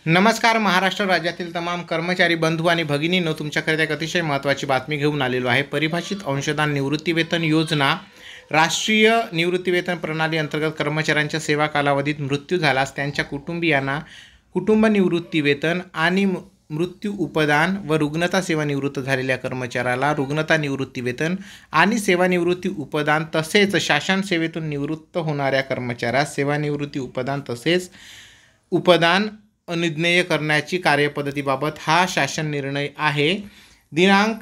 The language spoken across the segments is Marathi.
नमस्कार. महाराष्ट्र राज्यातील तमाम कर्मचारी बंधू आणि भगिनींनो, तुमच्याकरिता एक अतिशय महत्त्वाची बातमी घेऊन आलेलो आहे. परिभाषित अंशदान निवृत्तीवेतन योजना राष्ट्रीय निवृत्तीवेतन प्रणाली अंतर्गत कर्मचाऱ्यांच्या सेवा कालावधीत मृत्यू झाल्यास त्यांच्या कुटुंबियांना कुटुंब निवृत्तीवेतन आणि मृत्यू उपदान व रुग्णता सेवानिवृत्त झालेल्या कर्मचाऱ्याला रुग्णता निवृत्तीवेतन आणि सेवानिवृत्ती उपदान तसेच शासन सेवेतून निवृत्त होणाऱ्या कर्मचाऱ्यास सेवानिवृत्ती उपदान तसेच उपदान अनुज्ञेय करण्याची कार्यपद्धतीबाबत हा शासन निर्णय आहे. दिनांक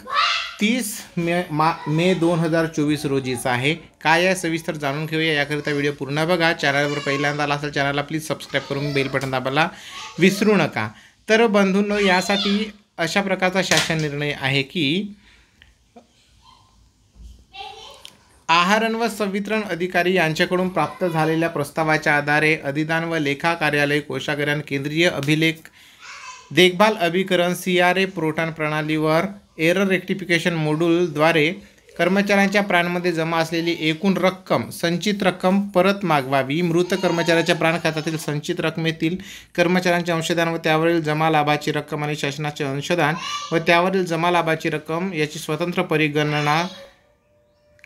30 मे 2024 रोजीचा आहे. काय आहे सविस्तर जाणून घेऊया. याकरिता व्हिडिओ पूर्ण बघा. चॅनलवर पहिल्यांदा आला असेल चॅनलला प्लीज सबस्क्राईब करून बेल बटन दाबायला विसरू नका. तर बंधूंनो, यासाठी अशा प्रकारचा शासन निर्णय आहे की आहार व संवितरण अधिकारी यांच्याकडून प्राप्त झालेल्या प्रस्तावाच्या आधारे अधिदान व लेखा कार्यालय कोषागार केंद्रीय अभिलेख देखभाल अभिकरण CRA पोर्टल प्रणालीवर एरर रेक्टिफिकेशन मॉड्यूलद्वारे कर्मचाऱ्यांच्या प्राणमध्ये जमा असलेली एकूण रक्कम संचित रक्कम परत मागवावी. मृत कर्मचाऱ्याच्या प्राण खात्यातील संचित रकमेतील कर्मचाऱ्यांचे अंशदान व त्यावरील जमा लाभाची रक्कम आणि शासनाचे अंशदान व त्यावरील जमा लाभाची रक्कम याची स्वतंत्र परिगणना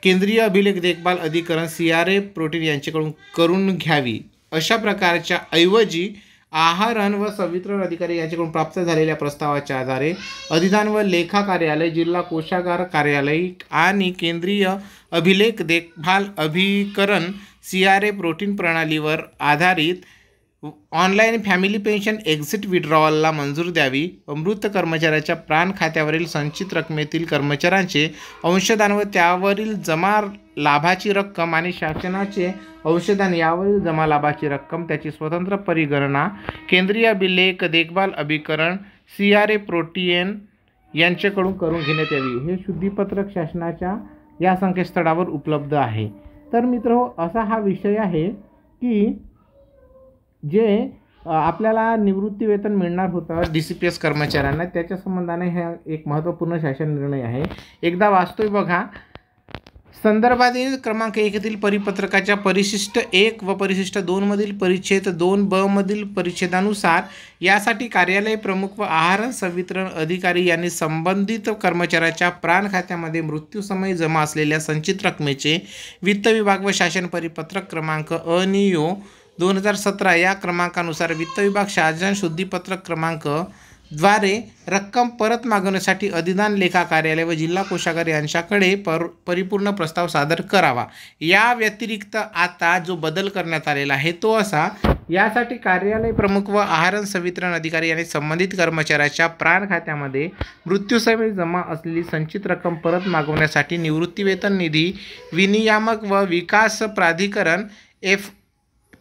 केंद्रीय अभिलेख देखभाल अधिकरण CRA पोर्टल यांच्याकडून करून घ्यावी. अशा प्रकारच्या ऐवजी आहार व संवितरण अधिकारी यांच्याकडून प्राप्त झालेल्या प्रस्तावाच्या आधारे अधिदान व लेखा कार्यालय जिल्हा कोषागार कार्यालय आणि केंद्रीय अभिलेख देखभाल अभिकरण CRA पोर्टल प्रणालीवर आधारित ऑनलाईन फॅमिली पेन्शन एक्झिट विड्रॉवलला मंजूर द्यावी. मृत कर्मचाऱ्याच्या प्राण खात्यावरील संचित रकमेतील कर्मचाऱ्यांचे अंशदान व त्यावरील जमा लाभाची रक्कम आणि शासनाचे अंशदान यावरील जमा लाभाची रक्कम त्याची स्वतंत्र परिगणना केंद्रीय अभिलेख देखभाल अभिकरण CRA पोर्टल यांच्याकडून करून घेण्यात यावी. हे शुद्धीपत्रक शासनाच्या या संकेतस्थळावर उपलब्ध आहे. तर मित्र, असा हा विषय आहे की जे आपल्याला निवृत्तीवेतन मिळणार होतं DCPS कर्मचाऱ्यांना, त्याच्या संबंधाने हा एक महत्त्वपूर्ण शासन निर्णय आहे. एकदा वाचतोय बघा. संदर्भातील क्रमांक 1 येथील परिपत्रकाच्या परिशिष्ट 1 व परिशिष्ट 2 मधील परिच्छेद 2B मधील परिच्छेदानुसार यासाठी कार्यालय प्रमुख व आहार संवितरण अधिकारी यांनी संबंधित कर्मचाऱ्याच्या प्राण खात्यामध्ये मृत्यूसमयी जमा असलेल्या संचित रकमेचे वित्त विभाग व शासन परिपत्रक क्रमांक अनियो 2017 या क्रमांकानुसार वित्त विभाग शासन शुद्धीपत्रक क्रमांक द्वारे रक्कम परत मागवण्यासाठी अधिदान लेखा कार्यालय व जिल्हा कोषागार यांच्याकडे परिपूर्ण प्रस्ताव सादर करावा. या व्यतिरिक्त आता जो बदल करण्यात आलेला आहे तो असा, यासाठी कार्यालय प्रमुख व आहार संवितरण अधिकारी यांनी संबंधित कर्मचाऱ्याच्या प्राण खात्यामध्ये मृत्यूसमयी जमा असलेली संचित रक्कम परत मागवण्यासाठी निवृत्तीवेतन निधी विनियामक व विकास प्राधिकरण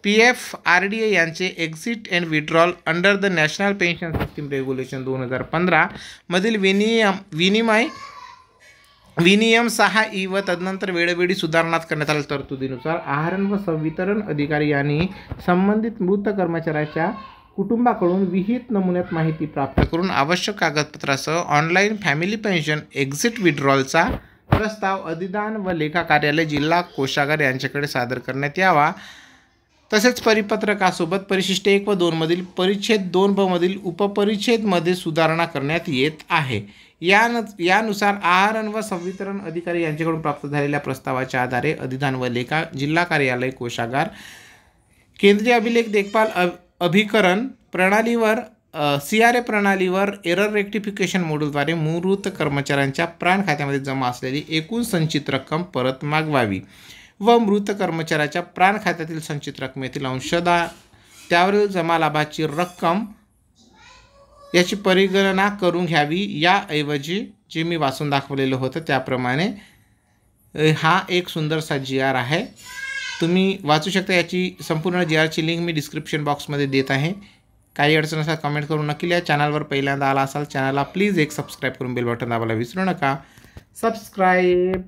PFRDA यांचे exit and withdrawal under the national pension system regulation 2015 मधील विनियम 6E व तदनंतर वेळोवेळी सुधारणा करण्यात आल्या तरतुदीनुसार आहार व संवितरण अधिकारी यांनी संबंधित मृत कर्मचाऱ्याच्या कुटुंबाकडून विहित नमुन्यात माहिती प्राप्त करून आवश्यक कागदपत्रासह ऑनलाईन फॅमिली पेन्शन एक्झिट विड्रॉलचा प्रस्ताव अधिदान व लेखा कार्यालय जिल्हा कोषागार यांच्याकडे सादर करण्यात यावा. तसेच परिपत्रकासोबत परिशिष्ट 1 व 2 मधील परिच्छेद 2B मधील उपपरिच्छेदमध्ये सुधारणा करण्यात येत आहे. यानुसार आहार व संवितरण अधिकारी यांच्याकडून प्राप्त झालेल्या प्रस्तावाच्या आधारे अधिदान व लेखा जिल्हा कार्यालय कोषागार केंद्रीय अभिलेख देखभाल अभिकरण प्रणालीवर CRA प्रणालीवर एरर रेक्टिफिकेशन मॉड्यूलद्वारे मृत कर्मचाऱ्यांच्या प्राण खात्यामध्ये जमा असलेली एकूण संचित रक्कम परत मागवावी व मृत कर्मचाऱ्याच्या प्राण खात्यातील संचित रकमेतील अंशदान त्यावरील जमा लाभाची रक्कम याची परिगणना करून घ्यावी. याऐवजी जे मी वाचून दाखवलेलं होतं त्याप्रमाणे हा एक सुंदरसा GR आहे. तुम्ही वाचू शकता. याची संपूर्ण GRची लिंक मी डिस्क्रिप्शन बॉक्समध्ये देत आहे. काही अडचण असेल कमेंट करून नक्की लिहा. चॅनलवर पहिल्यांदा आला असाल चॅनलला प्लीज एक सबस्क्राईब करून बेल बटन दाबायला विसरू नका. सबस्क्राईब.